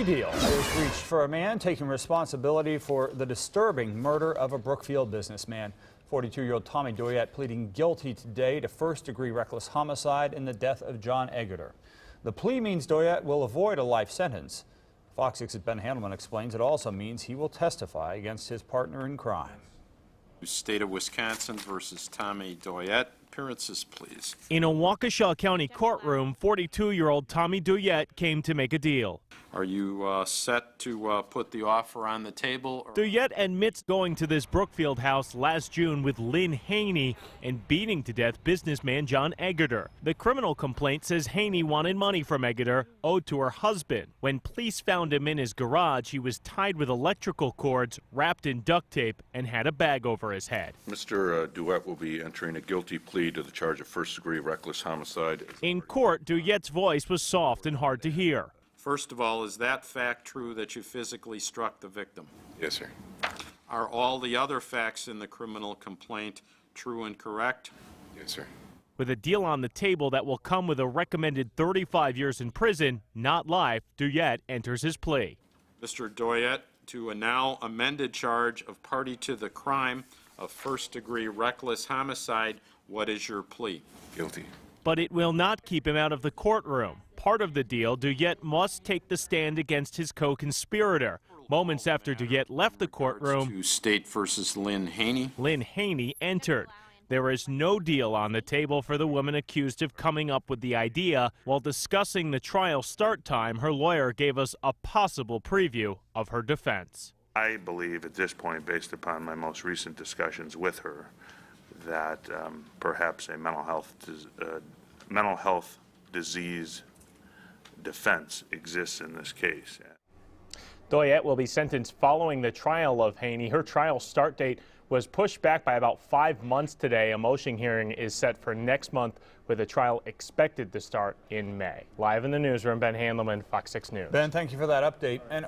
deal is reached for a man taking responsibility for the disturbing murder of a Brookfield businessman. 42-year-old Tommy Douyette pleading guilty today to first-degree reckless homicide in the death of John Egerter. The plea means Douyette will avoid a life sentence. Fox 6's Ben Handelman explains it also means he will testify against his partner in crime. State of Wisconsin versus Tommy Douyette. Appearances, please. In a Waukesha County courtroom, 42-year-old Tommy Douyette came to make a deal. Are you set to put the offer on the table? Douyette admits going to this Brookfield house last June with Lynn Haney and beating to death businessman John Egerter. The criminal complaint says Haney wanted money from Egerter owed to her husband. When police found him in his garage, he was tied with electrical cords, wrapped in duct tape, and had a bag over his head. Mr. Douyette will be entering a guilty plea to the charge of first-degree reckless homicide. In court, Douyette's voice was soft and hard to hear. First of all, is that fact true that you physically struck the victim? Yes, sir. Are all the other facts in the criminal complaint true and correct? Yes, sir. With a deal on the table that will come with a recommended 35 years in prison, not life, Douyette enters his plea. Mr. Douyette, to a now amended charge of party to the crime of first-degree reckless homicide, what is your plea? Guilty. But it will not keep him out of the courtroom. Part of the deal, Douyette must take the stand against his co-conspirator. Moments after Douyette left the courtroom, To State versus Lynn Haney. Lynn Haney entered. There is no deal on the table for the woman accused of coming up with the idea. While discussing the trial start time, her lawyer gave us a possible preview of her defense. I believe at this point, based upon my most recent discussions with her, that perhaps a mental health disease defense exists in this case. Douyette will be sentenced following the trial of Haney. Her trial start date was pushed back by about 5 months today. A motion hearing is set for next month with a trial expected to start in May. Live in the newsroom, Ben Handelman, Fox 6 News. Ben, thank you for that update. And